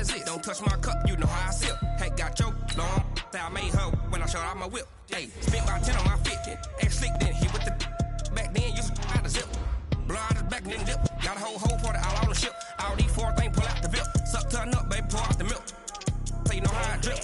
that's it. Don't touch my cup, you know how I sip. Hey, got your long. I made her when I showed out my whip. Hey, spent about 10 on my fit. Act slick, then hit with the back then, you out the zip. Blow out his back, then dip. Got a whole for the all on the ship. All these four things pull out the bill. Suck, turn up, baby, pour out the milk. So you know how I drip.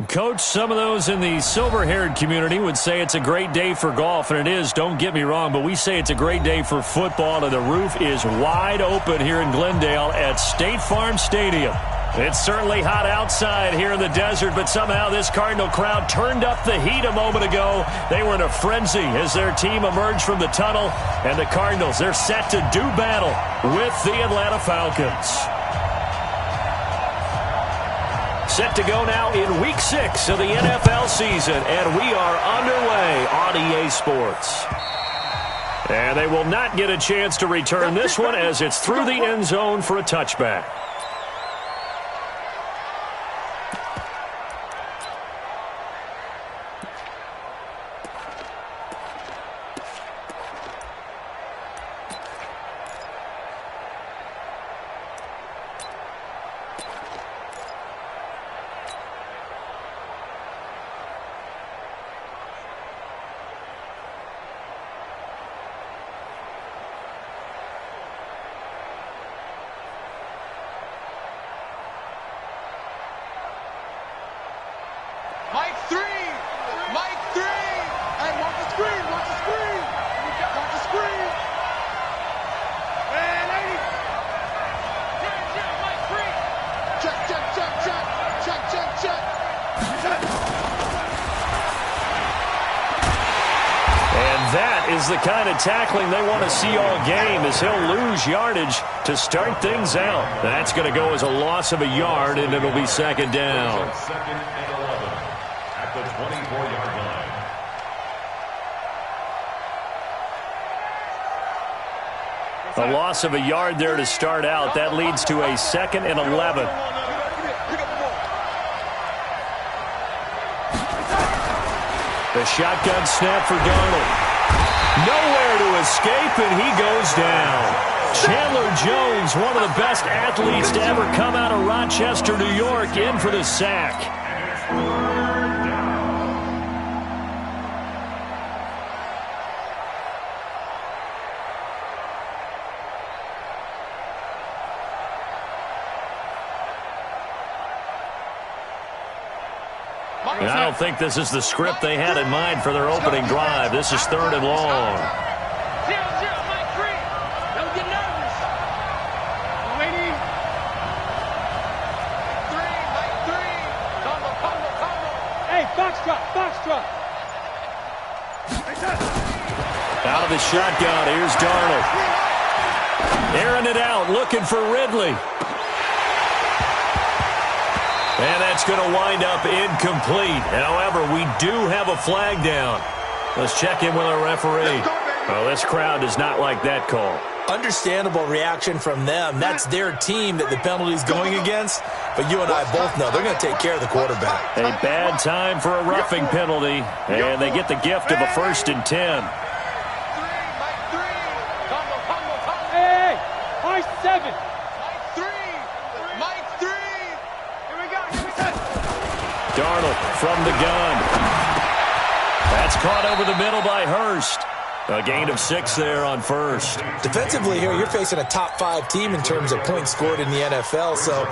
Coach, some of those in the silver-haired community would say it's a great day for golf, and it is, don't get me wrong, but we say it's a great day for football, and the roof is wide open here in Glendale at State Farm Stadium. It's certainly hot outside here in the desert, but somehow this Cardinal crowd turned up the heat a moment ago. They were in a frenzy as their team emerged from the tunnel, and the Cardinals, they're set to do battle with the Atlanta Falcons. Set to go now in Week 6 of the NFL season, and we are underway on EA Sports. And they will not get a chance to return this one as it's through the end zone for a touchback. The kind of tackling they want to see all game as he'll lose yardage to start things out. That's going to go as a loss of a yard, and it'll be second down. Second and 11 at the 24-yard line. A loss of a yard there to start out. That leads to a second and 11. The shotgun snap for Darnold. Nowhere to escape, and he goes down. Chandler Jones, one of the best athletes to ever come out of Rochester, New York, in for the sack. And I don't think this is the script they had in mind for their opening drive. This is third and long. Hey, foxtrot. Out of the shotgun, here's Darnold. Airing it out, looking for Ridley. And that's going to wind up incomplete. However, we do have a flag down. Let's check in with our referee. Well, this crowd does not like that call. Understandable reaction from them. That's their team that the penalty's going against. But you and I both know they're going to take care of the quarterback. A bad time for a roughing penalty. And they get the gift of a 1st and 10. Hey, high 7. Darnold from the gun. That's caught over the middle by Hurst. A gain of 6 there on first. Defensively here, you're facing a top 5 team in terms of points scored in the NFL. So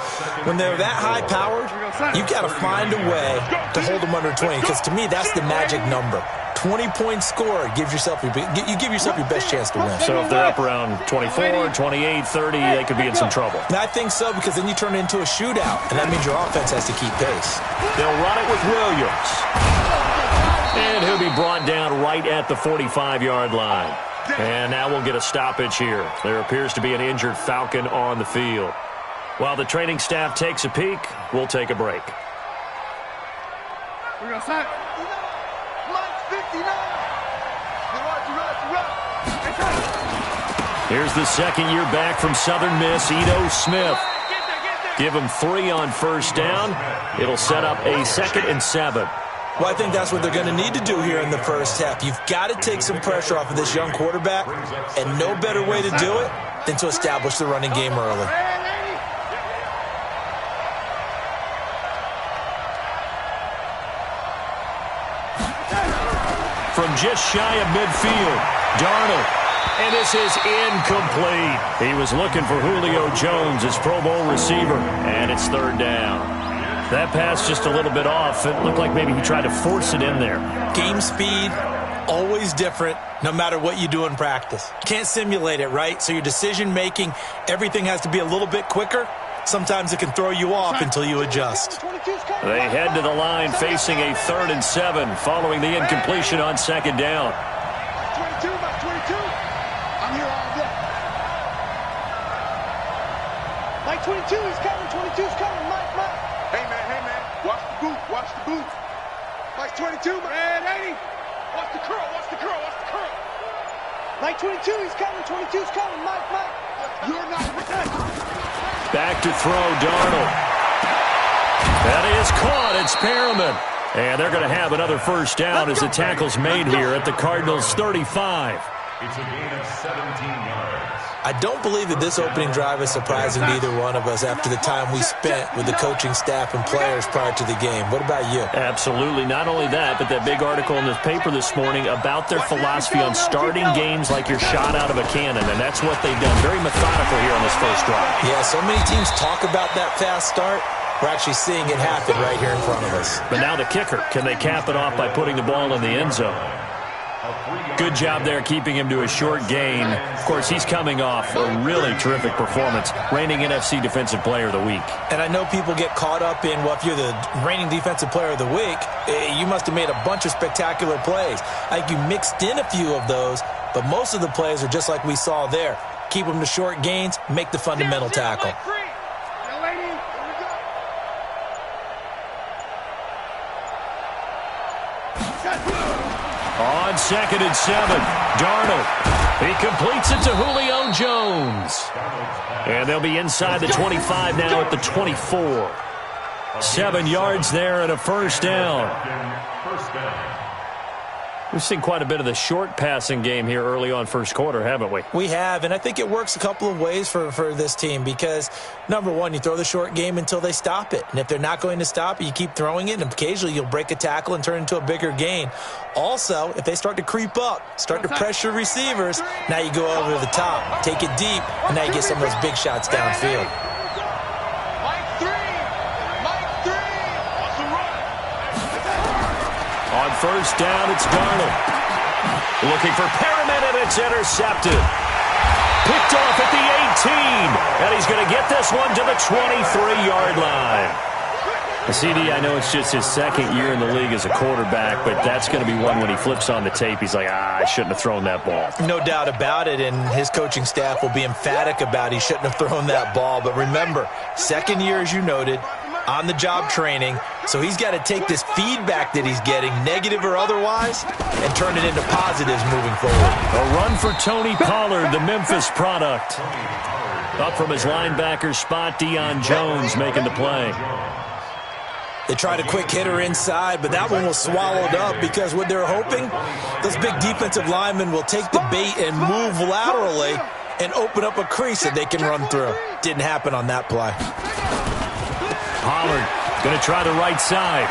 when they're that high-powered, you've got to find a way to hold them under 20. Because to me, that's the magic number. 20 points scored gives yourself you give yourself your best chance to win. So if they're up around 24, 28, 30, they could be in some trouble. And I think so, because then you turn it into a shootout, and that means your offense has to keep pace. They'll run it with Williams. And he'll be brought down right at the 45-yard line. And now we'll get a stoppage here. There appears to be an injured Falcon on the field. While the training staff takes a peek, we'll take a break. We're going to set. Here's the second year back from Southern Miss, Ito Smith. Give him 3 on first down. It'll set up a 2nd and 7. Well, I think that's what they're going to need to do here in the first half. You've got to take some pressure off of this young quarterback, and no better way to do it than to establish the running game early. From just shy of midfield, Darnold. And this is incomplete. He was looking for Julio Jones, his Pro Bowl receiver, and it's 3rd down. That pass just a little bit off. It looked like maybe he tried to force it in there. Game speed, always different, no matter what you do in practice. Can't simulate it, right? So your decision-making, everything has to be a little bit quicker. Sometimes it can throw you off until you adjust. They head to the line facing a 3rd and 7 following the incompletion on 2nd down. 22, Mike 22. I'm here all day. Mike 22 is coming. 22's coming. Mike. Hey, man. Watch the boot. Mike 22, man. 80. Watch the curl. Mike 22, he's coming. 22's coming. Mike. You're not protected. Back to throw, Darnold. That is caught. It's Perriman. And they're going to have another first down as the tackle's made here at the Cardinals' 35. It's a gain of 17 yards. I don't believe that this opening drive is surprising to either one of us after the time we spent with the coaching staff and players prior to the game. What about you? Absolutely. Not only that, but that big article in the paper this morning about their philosophy on starting games like you're shot out of a cannon, and that's what they've done. Very methodical here on this first drive. Yeah, so many teams talk about that fast start. We're actually seeing it happen right here in front of us. But now the kicker. Can they cap it off by putting the ball in the end zone? Good job there keeping him to a short gain. Of course, he's coming off a really terrific performance, reigning NFC Defensive Player of the Week. And I know people get caught up in, well, if you're the reigning Defensive Player of the Week, you must have made a bunch of spectacular plays. I think you mixed in a few of those, but most of the plays are just like we saw there. Keep them to short gains, make the fundamental tackle. On 2nd and 7, Darnold. He completes it to Julio Jones. And they'll be inside the 25 now at the 24. 7 yards there and a first down. We've seen quite a bit of the short passing game here early on first quarter, haven't we? We have, and I think it works a couple of ways for this team because, number one, you throw the short game until they stop it. And if they're not going to stop it, you keep throwing it, and occasionally you'll break a tackle and turn it into a bigger gain. Also, if they start to creep up, start to pressure receivers, now you go over to the top, take it deep, and now you get some of those big shots downfield. On first down, it's Darnold. Looking for Perriman, and it's intercepted. Picked off at the 18, and he's going to get this one to the 23-yard line. CD, I know it's just his 2nd year in the league as a quarterback, but that's going to be one when he flips on the tape. He's like, I shouldn't have thrown that ball. No doubt about it, and his coaching staff will be emphatic about he shouldn't have thrown that ball. But remember, 2nd year, as you noted, on-the-job training, so he's got to take this feedback that he's getting, negative or otherwise, and turn it into positives moving forward. A run for Tony Pollard, the Memphis product. Up from his linebacker spot, Deion Jones making the play. They tried a quick hitter inside, but that one was swallowed up because what they're hoping, those big defensive linemen will take the bait and move laterally and open up a crease that they can run through. Didn't happen on that play. Pollard going to try the right side.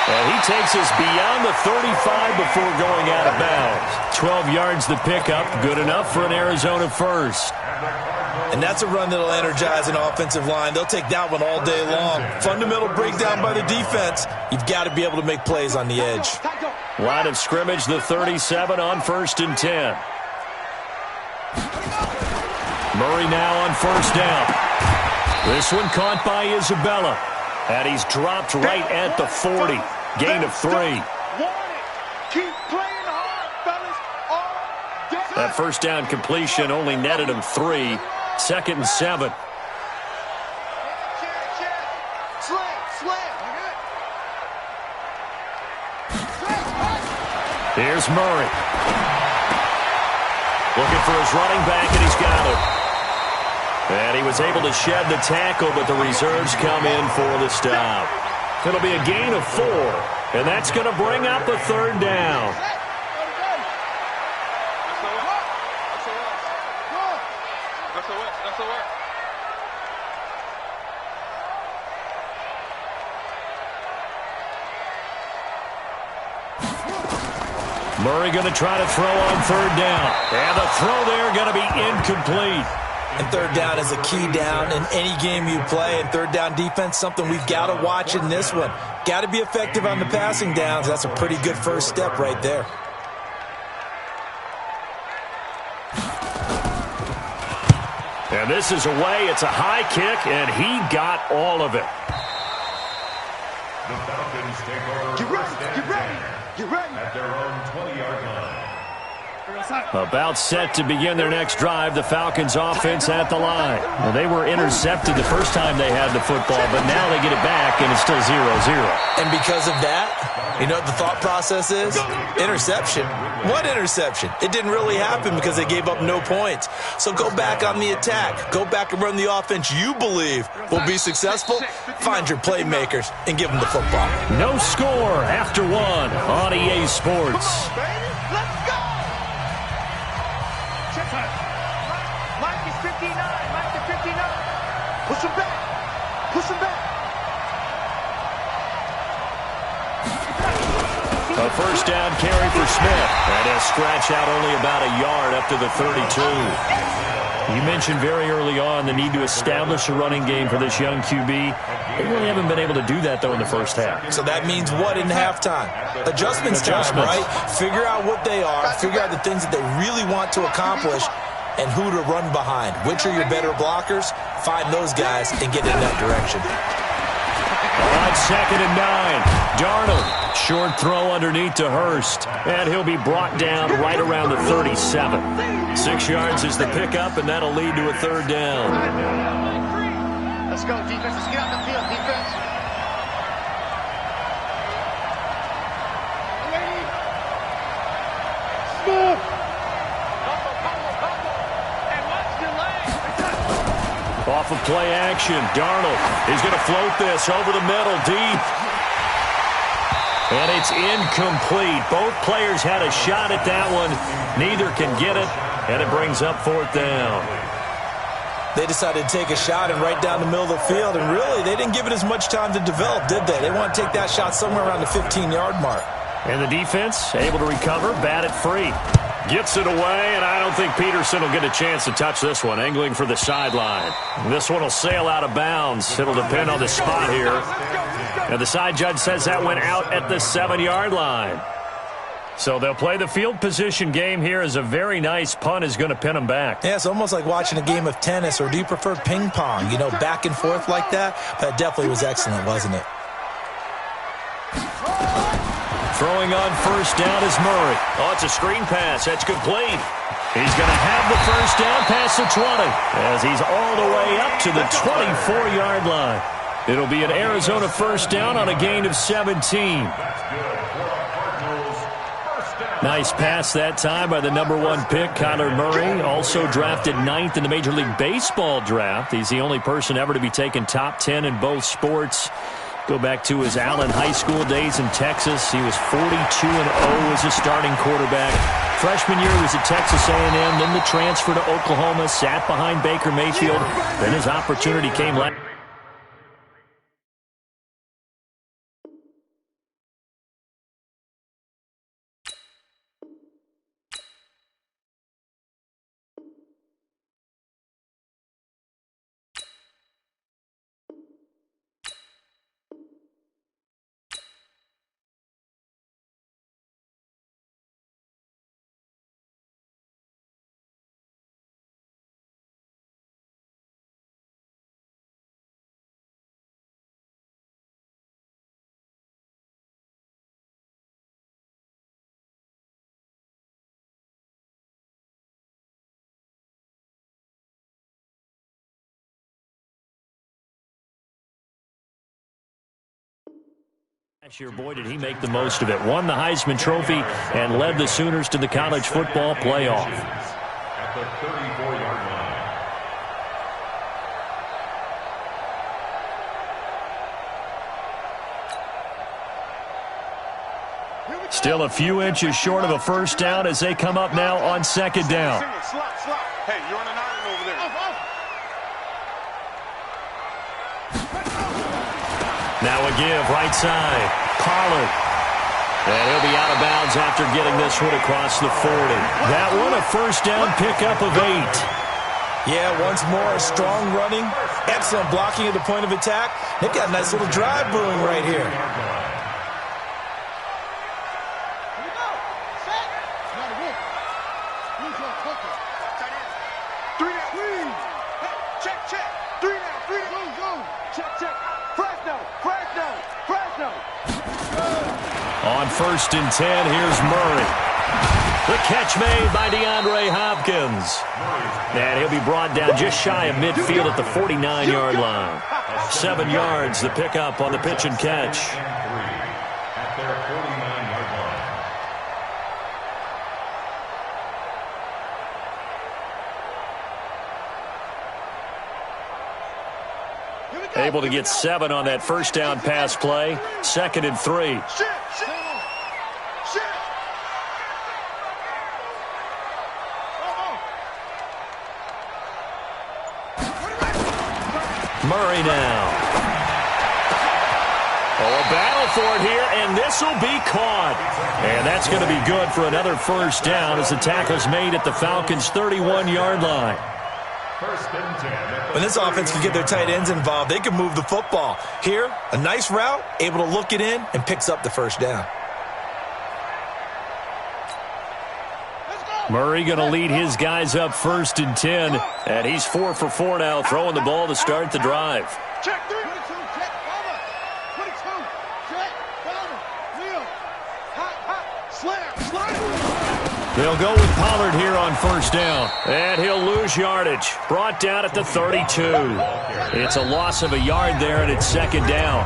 And he takes us beyond the 35 before going out of bounds. 12 yards the pickup, good enough for an Arizona first. And that's a run that'll energize an offensive line. They'll take that one all day long. Fundamental breakdown by the defense. You've got to be able to make plays on the edge. Line of scrimmage, the 37 on 1st and 10. Murray now on 1st down. This one caught by Isabella. And he's dropped right at the 40. Gain of 3. Keep playing hard, fellas. That first down completion only netted him 3. 2nd and 7. Here's Murray. Looking for his running back, and he's got him. And he was able to shed the tackle, but the reserves come in for the stop. It'll be a gain of 4, and that's going to bring up a 3rd down. Murray going to try to throw on 3rd down. And the throw there going to be incomplete. And 3rd down is a key down in any game you play. And 3rd down defense, something we've got to watch in this one. Got to be effective on the passing downs. That's a pretty good first step right there. And this is away. It's a high kick, and he got all of it. The Falcons take over. Get ready. At their own 20-yard line. About set to begin their next drive, the Falcons offense at the line. Well, they were intercepted the first time they had the football, but now they get it back, and it's still 0-0. And because of that, you know what the thought process is? Interception. What interception? It didn't really happen because they gave up no points. So go back on the attack. Go back and run the offense you believe will be successful. Find your playmakers and give them the football. No score after 1 on EA Sports. Let's go! Mike is 59. Mike is 59. Push him back. Push him back. A first down carry for Smith. And he'll scratch out only about a yard up to the 32. You mentioned very early on the need to establish a running game for this young QB. They really haven't been able to do that, though, in the first half. So that means what in halftime? Adjustments time, right? Figure out what they are. Figure out the things that they really want to accomplish and who to run behind. Which are your better blockers? Find those guys and get in that direction. On 2nd and 9, Darnold. Short throw underneath to Hurst. And he'll be brought down right around the 37. 6 yards is the pickup, and that'll lead to a 3rd down. Let's go, defense. Let's get on the field, defense. Smooth. And watch the leg. Off of play action, Darnold is going to float this over the middle, deep. And it's incomplete. Both players had a shot at that one. Neither can get it, and it brings up 4th down. They decided to take a shot and right down the middle of the field, and really, they didn't give it as much time to develop, did they? They want to take that shot somewhere around the 15-yard mark. And the defense able to recover, bat it free. Gets it away, and I don't think Peterson will get a chance to touch this one, angling for the sideline. This one will sail out of bounds. It'll depend on the spot here. And the side judge says that went out at the 7-yard line. So they'll play the field position game here as a very nice punt is going to pin them back. Yeah, it's almost like watching a game of tennis, or do you prefer ping pong? You know, back and forth like that? That definitely was excellent, wasn't it? Throwing on 1st down is Murray. Oh, it's a screen pass. That's complete. He's going to have the 1st down past the 20 as he's all the way up to the 24-yard line. It'll be an Arizona 1st down on a gain of 17. Nice pass that time by the #1 pick, Kyler Murray. Also drafted 9th in the Major League Baseball draft. He's the only person ever to be taken top 10 in both sports. Go back to his Allen High School days in Texas. He was 42-0 as a starting quarterback. Freshman year he was at Texas A&M, then the transfer to Oklahoma, sat behind Baker Mayfield. Then his opportunity came last. Last year, boy, did he make the most of it. Won the Heisman Trophy and led the Sooners to the college football playoff. At the 34-yard line. Still a few inches short of a first down as they come up now on second down. Hey, you're on an island over there. Now a give, right side. Pollard. And he'll be out of bounds after getting this one across the 40. That one a first down pickup of 8. Yeah, once more, strong running, excellent blocking at the point of attack. They've got a nice little drive brewing right here. On 1st and 10, here's Murray. The catch made by DeAndre Hopkins. And he'll be brought down just shy of midfield at the 49-yard line. 7 yards, the pickup on the pitch and catch. At their 49-yard line. Able to get 7 on that first down pass play. 2nd and 3. Murray now. Oh, a battle for it here, and this will be caught. And that's going to be good for another first down as the tackle's made at the Falcons' 31-yard line. 1st and 10. When this offense can get their tight ends involved, they can move the football. Here, a nice route, able to look it in, and picks up the first down. Murray going to lead his guys up 1st and 10, and he's 4 for 4 now, throwing the ball to start the drive. Check 3. 22, check, cover. 22, check, cover. Wheel. Hot, slam. They'll go with Pollard here on first down, and he'll lose yardage. Brought down at the 32. It's a loss of a yard there, and it's 2nd down.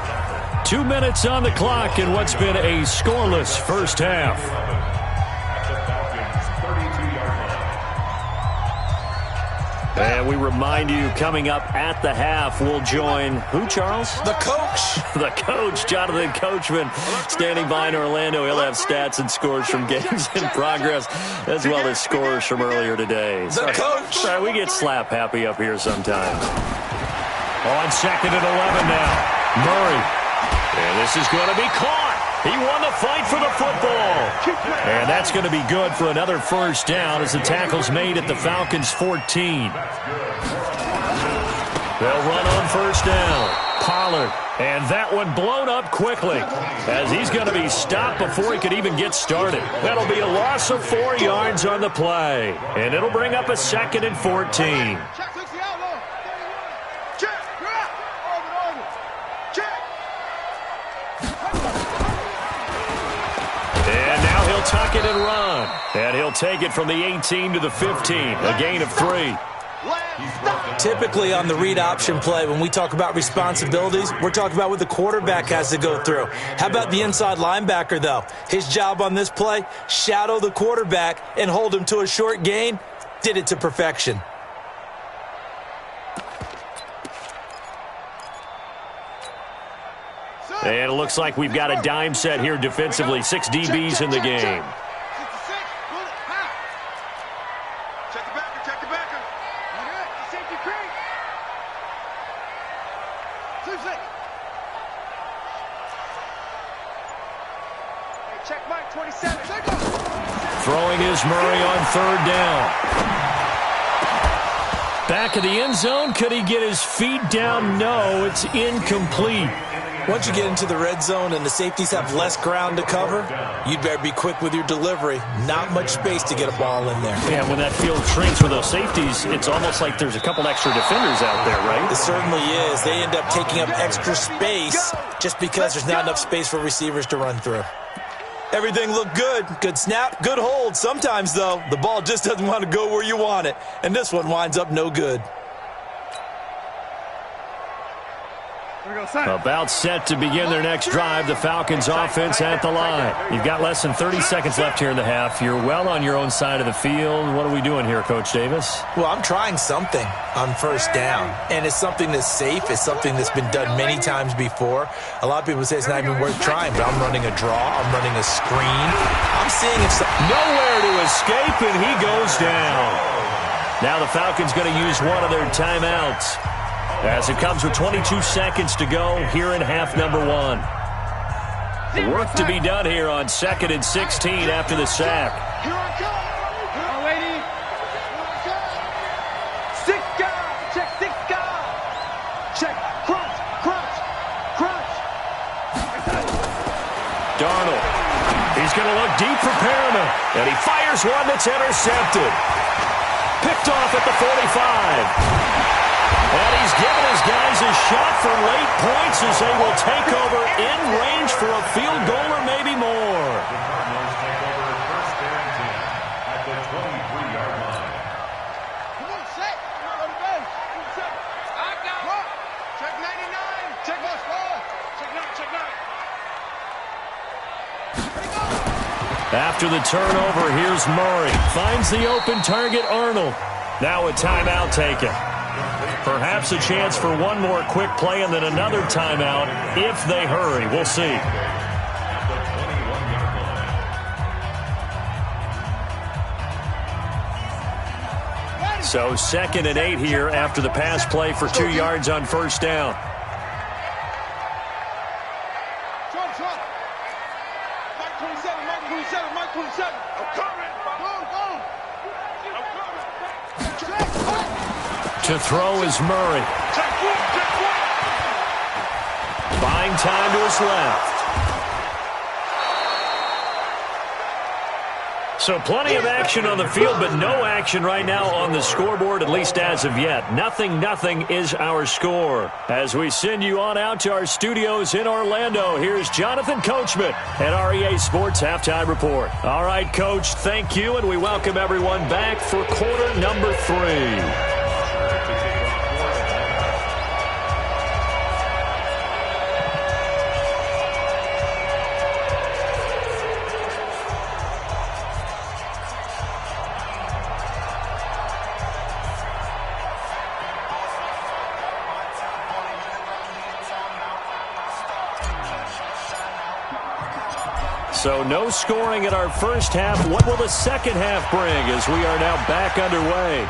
2 minutes on the clock in what's been a scoreless first half. And we remind you, coming up at the half, we'll join who, Charles? The coach. The coach, Jonathan Coachman, standing by in Orlando. He'll have stats and scores from games in progress, as well as scores from earlier today. The coach. Sorry, we get slap happy up here sometimes. On 2nd and 11 now. Murray. And this is going to be caught. He won the fight for the football. And that's going to be good for another first down as the tackle's made at the Falcons' 14. They'll run on first down. Pollard. And that one blown up quickly as he's going to be stopped before he could even get started. That'll be a loss of 4 yards on the play. And it'll bring up a 2nd and 14. Tuck it and run. And he'll take it from the 18 to the 15. A gain of 3. Typically on the read option play, when we talk about responsibilities, we're talking about what the quarterback has to go through. How about the inside linebacker, though? His job on this play, shadow the quarterback and hold him to a short gain. Did it to perfection. And it looks like we've got a dime set here defensively. 6 DBs in the game. Check the backer, check the backer. Safety creep. 2-6. Check Mike, 27. Throwing is Murray on 3rd down. Back of the end zone. Could he get his feet down? No, it's incomplete. Once you get into the red zone and the safeties have less ground to cover, you'd better be quick with your delivery. Not much space to get a ball in there. Yeah, when that field shrinks for those safeties, it's almost like there's a couple extra defenders out there, right? It certainly is. They end up taking up extra space just because there's not enough space for receivers to run through. Everything looked good. Good snap, good hold. Sometimes, though, the ball just doesn't want to go where you want it. And this one winds up no good. About set to begin their next drive, the Falcons offense at the line. You've got less than 30 seconds left here in the half. You're well on your own side of the field. What are we doing here, Coach Davis? Well, I'm trying something on first down, and it's something that's safe. It's something that's been done many times before. A lot of people say it's not even worth trying, but I'm running a draw. I'm running a screen. I'm seeing if nowhere to escape, and he goes down. Now the Falcons going to use one of their timeouts, as it comes with 22 seconds to go here in half number one. Work to be done here on 2nd and 16 after the sack. Here I come. Oh, lady. Six guys. Check six guys. Check. Crunch. Crunch. Crunch. Darnold. He's going to look deep for Perriman. And he fires one that's intercepted. Picked off at the 45. And he's given his guys a shot for late points as they will take over in range for a field goal or maybe more. The Cardinals take over 1st and 10 at the 23-yard line. Come on, set. Go to base. Set. I got it. Check 99. Check us, ball. Check 9. Check 9. After the turnover, here's Murray. Finds the open target, Arnold. Now a timeout taken. Perhaps a chance for one more quick play and then another timeout if they hurry. We'll see. So 2nd and 8 here after the pass play for 2 yards on first down. Mike 27. Mike 27. Mike 27. I'm coming. Go. I'm coming. To throw is Murray. Buying time to his left. So plenty of action on the field, but no action right now on the scoreboard, at least as of yet. 0-0 is our score. As we send you on out to our studios in Orlando, here's Jonathan Coachman at REA Sports Halftime Report. All right, Coach, thank you, and we welcome everyone back for quarter number 3. So no scoring in our first half. What will the second half bring as we are now back underway?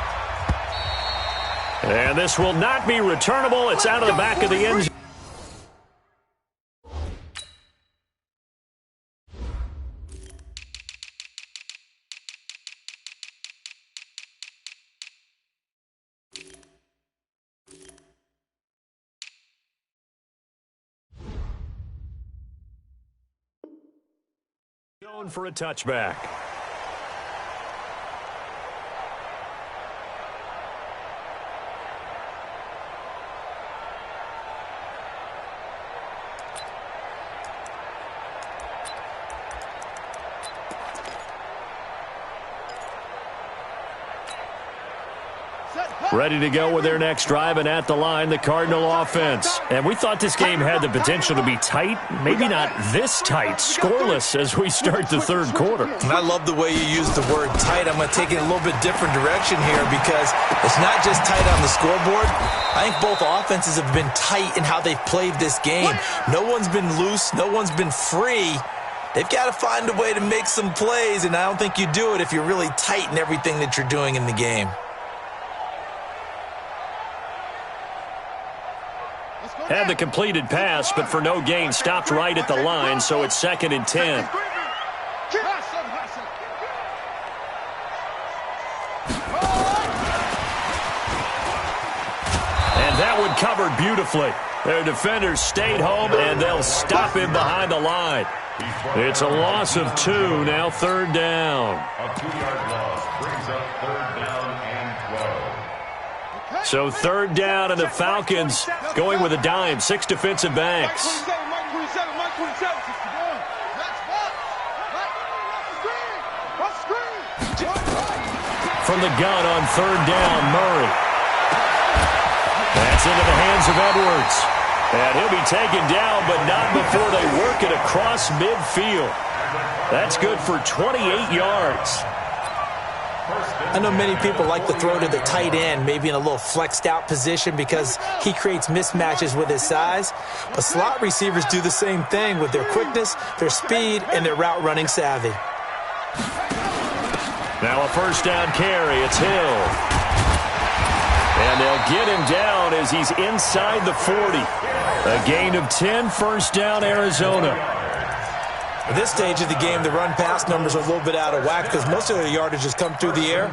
And this will not be returnable. It's out of the back of the end zone. Going for a touchback. Ready to go with their next drive, and at the line, the Cardinal offense. And we thought this game had the potential to be tight, maybe not this tight, scoreless as we start the third quarter. And I love the way you use the word tight. I'm going to take it a little bit different direction here because it's not just tight on the scoreboard. I think both offenses have been tight in how they've played this game. No one's been loose. No one's been free. They've got to find a way to make some plays, and I don't think you do it if you're really tight in everything that you're doing in the game. Had the completed pass, but for no gain, stopped right at the line, so it's 2nd and 10. And that one covered beautifully. Their defenders stayed home, and they'll stop him behind the line. It's a loss of 2, now 3rd down. A 2-yard loss brings up 3rd down and 12. So 3rd down, and the Falcons going with a dime, 6 defensive backs. From the gun on 3rd down, Murray. That's into the hands of Edwards. And he'll be taken down, but not before they work it across midfield. That's good for 28 yards. I know many people like to throw to the tight end, maybe in a little flexed out position because he creates mismatches with his size. But slot receivers do the same thing with their quickness, their speed, and their route running savvy. Now a first down carry. It's Hill. And they'll get him down as he's inside the 40. A gain of 10, first down, Arizona. At this stage of the game, the run-pass numbers are a little bit out of whack because most of their yardage has come through the air.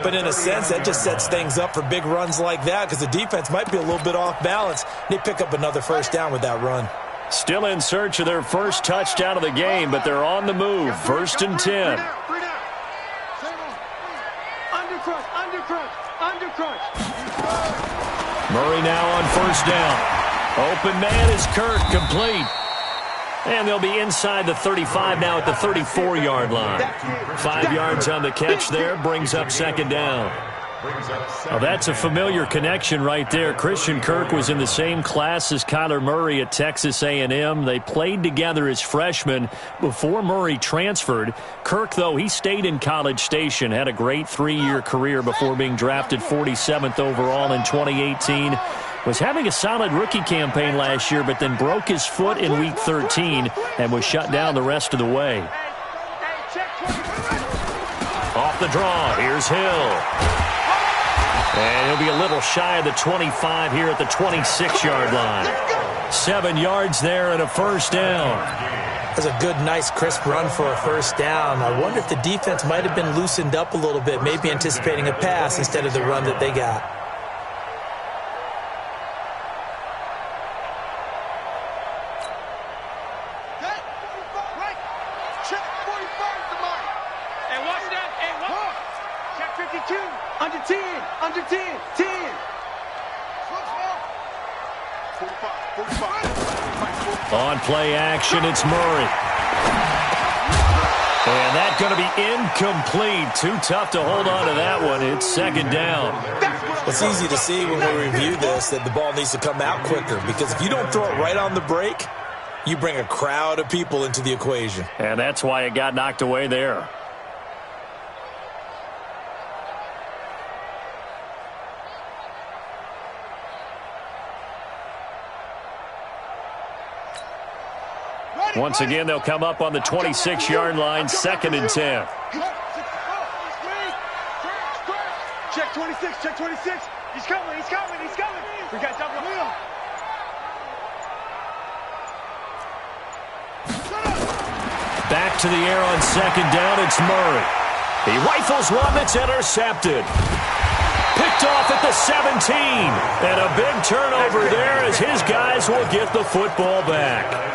But in a sense, that just sets things up for big runs like that because the defense might be a little bit off balance. They pick up another first down with that run. Still in search of their first touchdown of the game, but they're on the move. First and 10. Murray now on first down. Open man is Kirk, complete. And they'll be inside the 35 now at the 34-yard line. 5 yards on the catch there, brings up second down. Well, that's a familiar connection right there. Christian Kirk was in the same class as Kyler Murray at Texas A&M. They played together as freshmen before Murray transferred. Kirk, though, he stayed in College Station, had a great 3-year career before being drafted 47th overall in 2018. Was having a solid rookie campaign last year, but then broke his foot in Week 13 and was shut down the rest of the way. Off the draw, here's Hill. And he'll be a little shy of the 25 here at the 26-yard line. 7 yards there and a first down. That's a good, nice, crisp run for a first down. I wonder if the defense might have been loosened up a little bit, maybe anticipating a pass instead of the run that they got. On play action, it's Murray. And that's going to be incomplete. Too tough to hold on to that one. It's second down. It's easy to see when we review this that the ball needs to come out quicker because if you don't throw it right on the break, you bring a crowd of people into the equation. And that's why it got knocked away there. Once again, they'll come up on the 26-yard line, second and 10. Check 26, check 26. He's coming, he's coming, he's coming. We got double wheel. Back to the air on second down, it's Murray. He rifles one that's intercepted. Picked off at the 17. And a big turnover there as his guys will get the football back.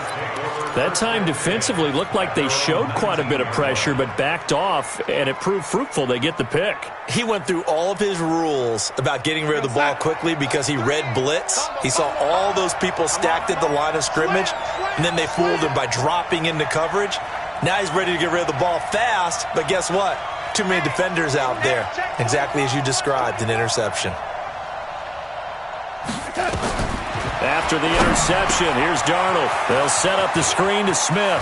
That time defensively looked like they showed quite a bit of pressure but backed off, and it proved fruitful. They get the pick. He went through all of his rules about getting rid of the ball quickly because he read blitz. He saw all those people stacked at the line of scrimmage, and then they fooled him by dropping into coverage. Now he's ready to get rid of the ball fast, but guess what? Too many defenders out there. Exactly as you described, an interception. After the interception, here's Darnold. They'll set up the screen to Smith.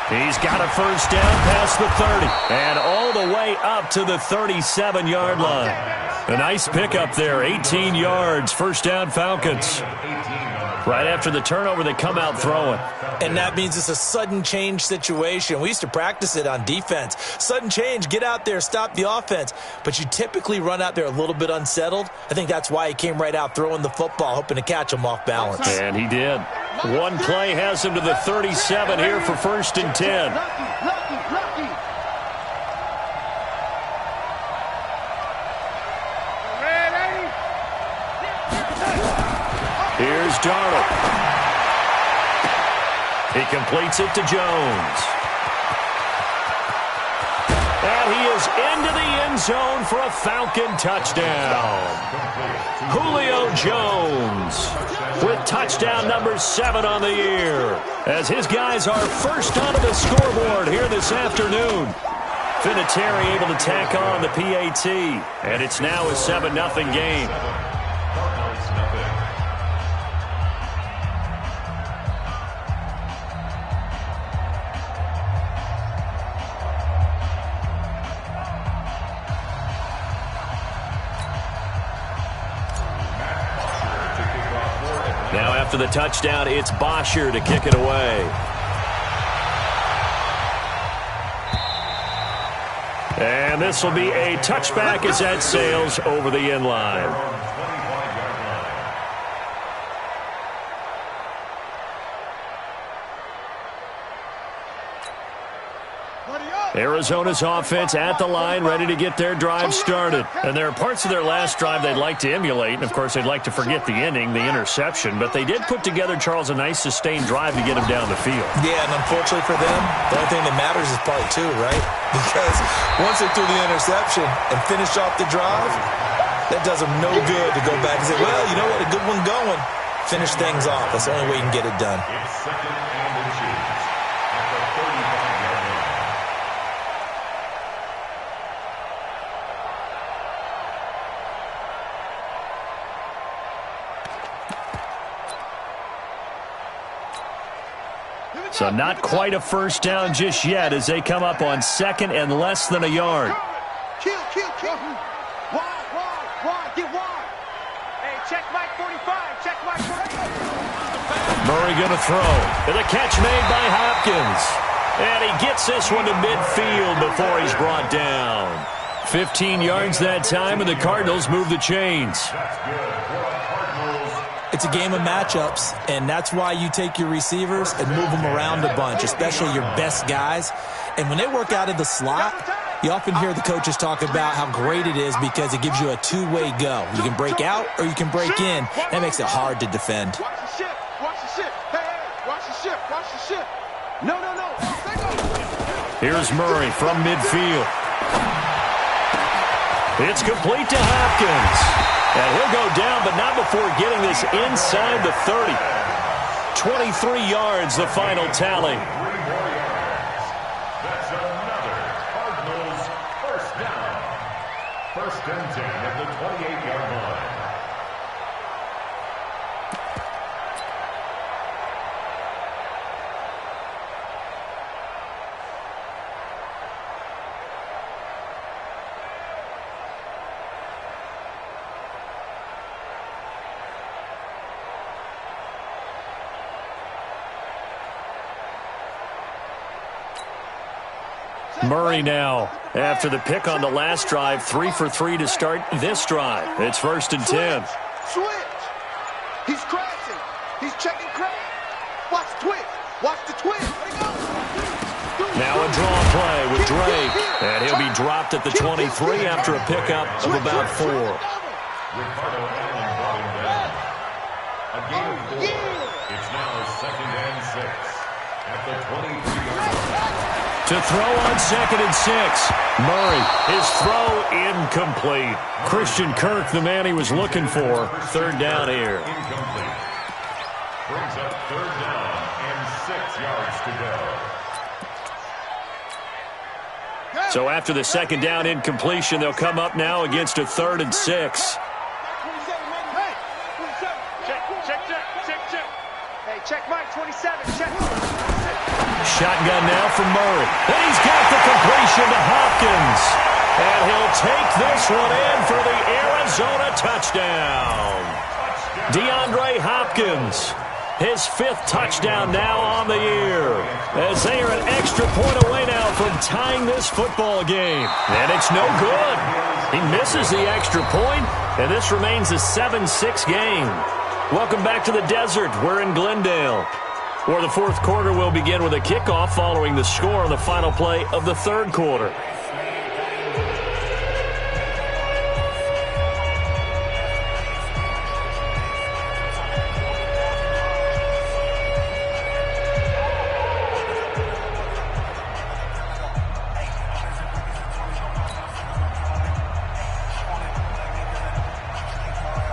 He's got a first down past the 30 and all the way up to the 37-yard line. A nice pickup there, 18 yards, first down Falcons. Right after the turnover, they come out throwing. And that means it's a sudden change situation. We used to practice it on defense. Sudden change, get out there, stop the offense. But you typically run out there a little bit unsettled. I think that's why he came right out throwing the football, hoping to catch him off balance. And he did. One play has him to the 37 here for first and 10. Here's Darnold. He completes it to Jones. And he is into the end zone for a Falcon touchdown. Julio Jones with touchdown number 7 on the year, as his guys are first onto the scoreboard here this afternoon. Vinatieri able to tack on the PAT, and it's now a 7-0 game. Now after the touchdown, it's Bosher to kick it away. And this will be a touchback as that sails over the end line. Arizona's offense at the line, ready to get their drive started. And there are parts of their last drive they'd like to emulate. And, of course, they'd like to forget the ending, the interception. But they did put together, Charles, a nice sustained drive to get them down the field. Yeah, and unfortunately for them, the only thing that matters is part two, right? Because once they threw the interception and finished off the drive, that does them no good to go back and say, well, you know what, a good one going. Finish things off. That's the only way you can get it done. It's second and inches at the 35-yard line. So not quite a first down just yet as they come up on second and less than a yard. Kill. Wide, get wide. Hey, check Mike 45, check Mike 45. Murray going to throw. And the catch made by Hopkins. And he gets this one to midfield before he's brought down. 15 yards that time, and the Cardinals move the chains. It's a game of matchups, and that's why you take your receivers and move them around a bunch, especially your best guys. And when they work out of the slot, you often hear the coaches talk about how great it is because it gives you a two-way go. You can break out or you can break in. That makes it hard to defend. Watch the ship. Hey, watch the ship. No. Here's Murray from midfield. It's complete to Hopkins. And he'll go down, but not before getting this inside the 30. 23 yards, the final tally. That's another Cardinals first down. First and 10 at the 28-yard line. Murray now, after the pick on the last drive, 3 for 3 to start this drive. It's first and 10. Switch. He's crashing. He's checking crash. Watch the twist. Watch the twist. Now a draw play with Drake. And he'll be dropped at the 23 after a pickup of about 4. Ricardo Allen brought him down. A gain of 4. It's now second and 6 at the 23-yard line. To throw on second and 6. Murray, his throw incomplete. Christian Kirk, the man he was looking for. Third down here. Incomplete. Brings up third down and 6 yards to go. So after the second down incompletion, they'll come up now against a 3rd and 6. Hey, check Mike 27, check. Shotgun now from Murray. And he's got the completion to Hopkins. And he'll take this one in for the Arizona touchdown. DeAndre Hopkins, his 5th touchdown now on the year. As they are an extra point away now from tying this football game. And it's no good. He misses the extra point, and this remains a 7-6 game. Welcome back to the desert. We're in Glendale, where the 4th quarter will begin with a kickoff following the score on the final play of the 3rd quarter.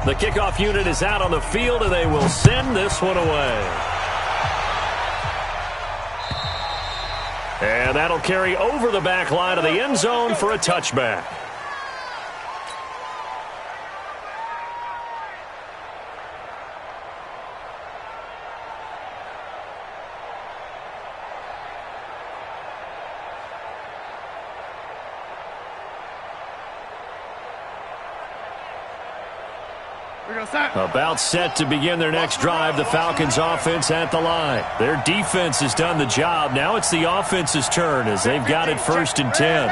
The kickoff unit is out on the field, and they will send this one away. And that'll carry over the back line of the end zone for a touchback. About set to begin their next drive, the Falcons offense at the line. Their defense has done the job. Now it's the offense's turn as they've got it 1st and 10.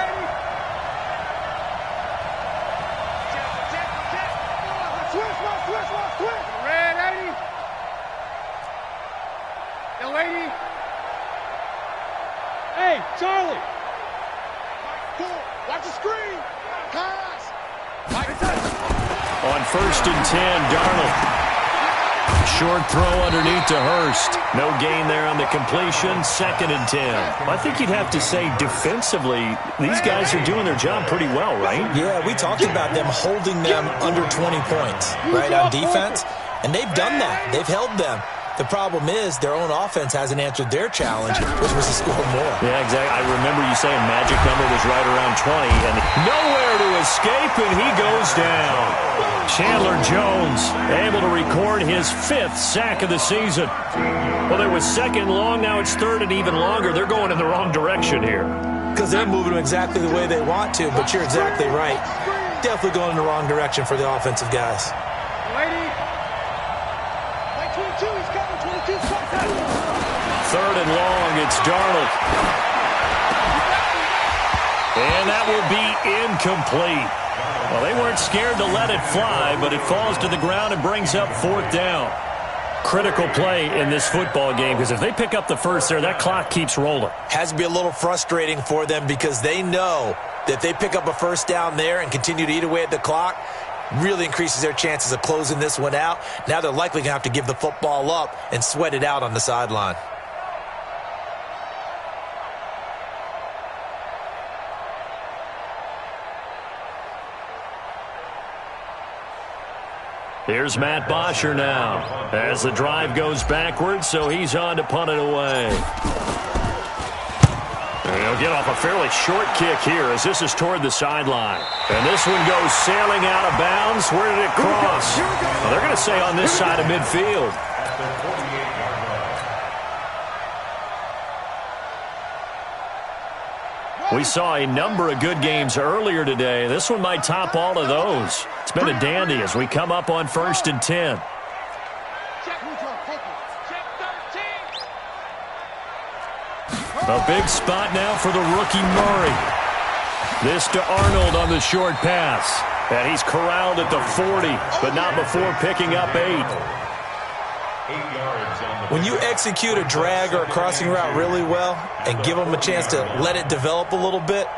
Hey, Charlie! Watch the screen! Pass! On 1st and 10, Darnold. Short throw underneath to Hurst. No gain there on the completion. 2nd and 10. I think you'd have to say defensively, these guys are doing their job pretty well, right? Yeah, we talked about them holding them under 20 points, right, on defense. And they've done that. They've held them. The problem is their own offense hasn't answered their challenge, which was to score more. Yeah, exactly. I remember you saying magic number was right around 20, and nowhere to escape, and he goes down. Chandler Jones able to record his 5th sack of the season. Well, it was 2nd long. Now it's 3rd and even longer. They're going in the wrong direction here. Because they're moving them exactly the way they want to, but you're exactly right. Definitely going in the wrong direction for the offensive guys. 3rd and long, it's Darnold. And that will be incomplete. Well, they weren't scared to let it fly, but it falls to the ground and brings up 4th down. Critical play in this football game, because if they pick up the first there, that clock keeps rolling. Has to be a little frustrating for them because they know that if they pick up a 1st down there and continue to eat away at the clock, really increases their chances of closing this one out. Now they're likely going to have to give the football up and sweat it out on the sideline. Here's Matt Bosher now as the drive goes backwards, so he's on to punt it away. And he'll get off a fairly short kick here as this is toward the sideline. And this one goes sailing out of bounds. Where did it cross? Well, they're going to say on this side of midfield. We saw a number of good games earlier today. This one might top all of those. It's been a dandy as we come up on 1st and 10. A big spot now for the rookie Murray. This to Arnold on the short pass. And he's corralled at the 40, but not before picking up 8. 8 yards on the When you execute a drag or a crossing route really well and give them a chance to let it develop a little bit,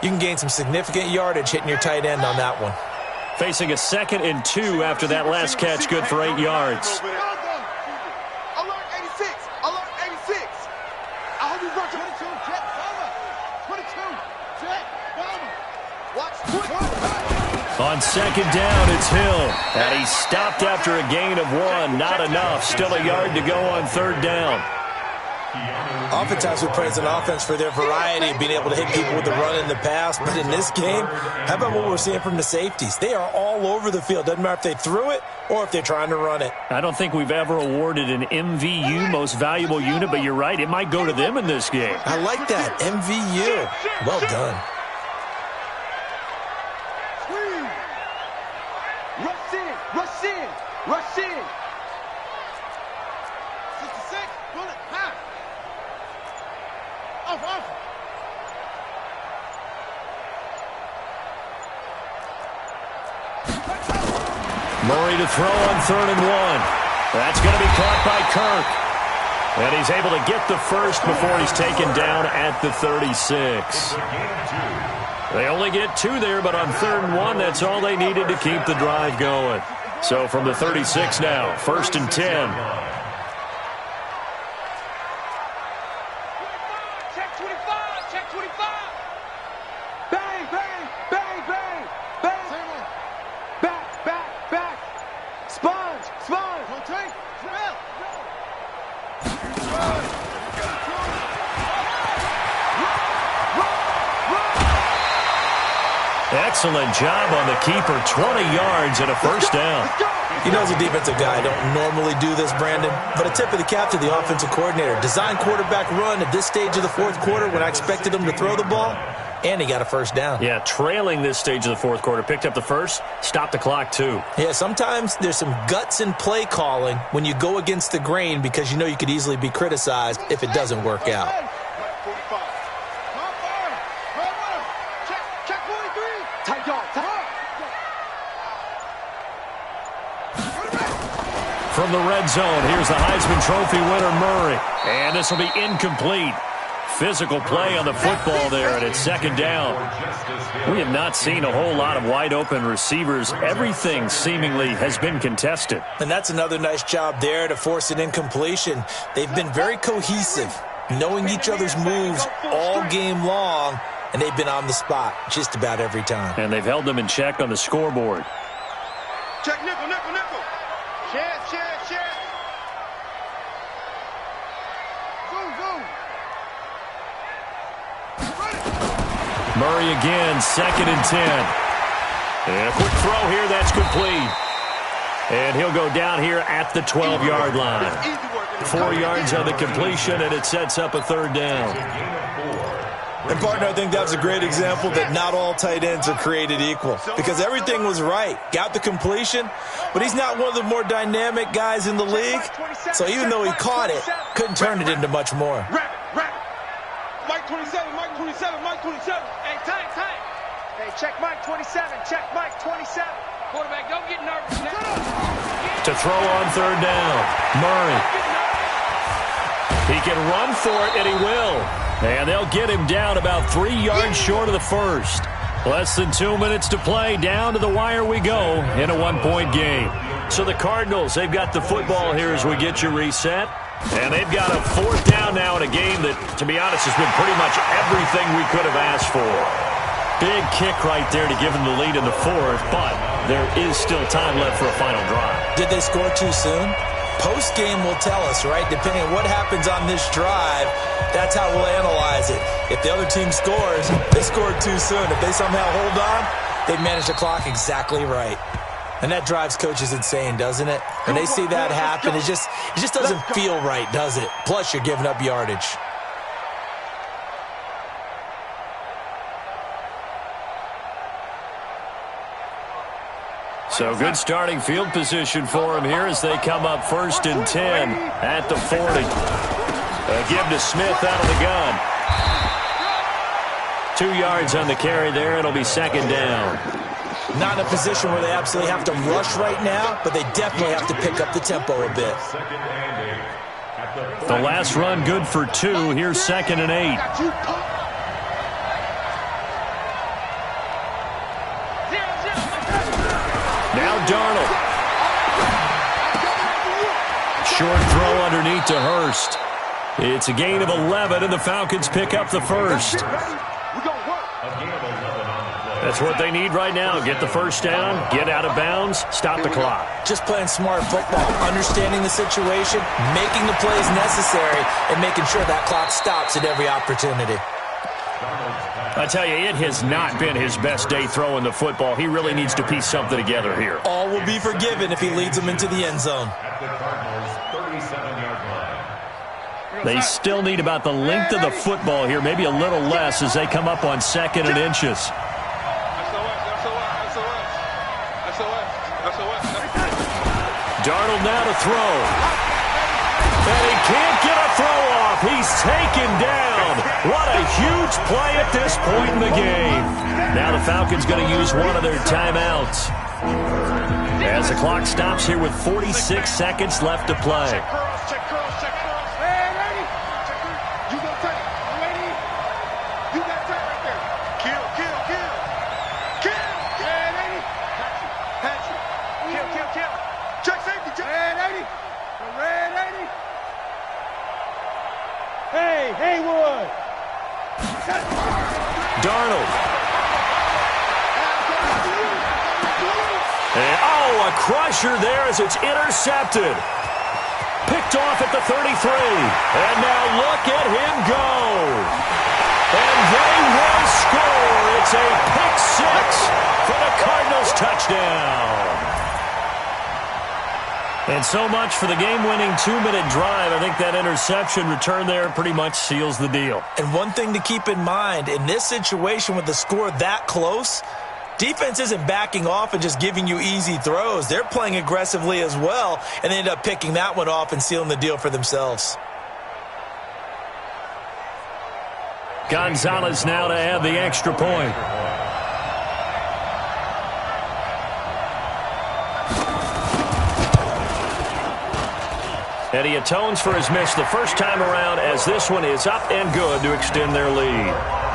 you can gain some significant yardage hitting your tight end on that one. Facing a 2nd and 2 after that last catch, good for 8 yards. Alert 86! Alert 86! I hope you brought 22. Check, bomber. 22. Check, bomber. Watch 22. On 2nd down, it's Hill. And he stopped after a gain of 1. Not enough. Still a yard to go on 3rd down. Oftentimes we praise an offense for their variety of being able to hit people with the run and the pass. But in this game, how about what we're seeing from the safeties? They are all over the field. Doesn't matter if they threw it or if they're trying to run it. I don't think we've ever awarded an MVU, most valuable unit, but you're right. It might go to them in this game. I like that. MVU. Well done. Rush in! Rush in! Rush in! 66! Bullet! High! Off! Murray to throw on 3rd and 1. That's going to be caught by Kirk. And he's able to get the first before he's taken down at the 36. They only get 2 there, but on 3rd and 1, that's all they needed to keep the drive going. So from the 36 now, 1st and 10. Check 25! Check 25! Bang! Bang! Bang! Bang! Bang! Back! Sponge! Rotate! Drill! Excellent job on the keeper. 20 yards and a 1st down. You know, as a defensive guy, I don't normally do this, Brandon, but a tip of the cap to the offensive coordinator. Design quarterback run at this stage of the 4th quarter when I expected him to throw the ball. and he got a first down. Yeah, trailing this stage of the fourth quarter. Picked up the first, stopped the clock too. Yeah, sometimes there's some guts in play calling when you go against the grain because you know you could easily be criticized if it doesn't work out. Check 43. Tight dog. From the red zone, here's the Heisman Trophy winner, Murray. And this will be incomplete. Physical play on the football there, and it's second down. We have not seen a whole lot of wide-open receivers. Everything seemingly has been contested. And that's another nice job there to force an incompletion. They've been very cohesive, knowing each other's moves all game long, and they've been on the spot just about every time. And they've held them in check on the scoreboard. Check nickel. Share. Zoom. Murray again, 2nd and 10. And a quick throw here, that's complete. And he'll go down here at the 12-yard line. 4 yards on the completion, and it sets up a third down. And, partner, I think that's a great example that not all tight ends are created equal because everything was right. Got the completion, but he's not one of the more dynamic guys in the league. So even though he caught it, couldn't turn it into much more. Rapid. Mike 27. Hey, tight. Hey, check Mike 27. Quarterback, don't get nervous now. To throw on third down, Murray. He can run for it, and he will. And they'll get him down about 3 yards short of the first. Less than 2 minutes to play. Down to the wire we go in a 1-point game. So the Cardinals, they've got the football here as we get you reset. And they've got a fourth down now in a game that, to be honest, has been pretty much everything we could have asked for. Big kick right there to give them the lead in the fourth, but there is still time left for a final drive. Did they score too soon? Post-game will tell us, right? Depending on what happens on this drive, that's how we'll analyze it. If the other team scores, they scored too soon. If they somehow hold on, they manage the clock exactly right. And that drives coaches insane, doesn't it? When they see that happen, it just doesn't feel right, does it? Plus, you're giving up yardage. So good starting field position for him here as they come up 1st and 10 at the 40. A give to Smith out of the gun. 2 yards on the carry there. It'll be second down. Not in a position where they absolutely have to rush right now, but they definitely have to pick up the tempo a bit. The last run good for 2. Here's 2nd and 8. Now Darnold. Short throw underneath to Hurst. It's a gain of 11, and the Falcons pick up the first. That's what they need right now. Get the first down, get out of bounds, stop the clock. Just playing smart football, understanding the situation, making the plays necessary, and making sure that clock stops at every opportunity. I tell you, it has not been his best day throwing the football. He really needs to piece something together here. All will be forgiven if he leads them into the end zone. They still need about the length of the football here, maybe a little less as they come up on 2nd and inches. Darnold now to throw. And he can't get a throw off. He's taken down. What a huge play at this point in the game. Now the Falcons going to use one of their timeouts. As the clock stops here with 46 seconds left to play. Haywood. Darnold. And, a crusher there as it's intercepted. Picked off at the 33. And now look at him go. And they will score. It's a pick six for the Cardinals touchdown. And so much for the game-winning 2-minute drive. I think that interception return there pretty much seals the deal. And one thing to keep in mind, in this situation with the score that close, defense isn't backing off and just giving you easy throws. They're playing aggressively as well, and they end up picking that one off and sealing the deal for themselves. Gonzalez now to add the extra point. And he atones for his miss the first time around as this one is up and good to extend their lead.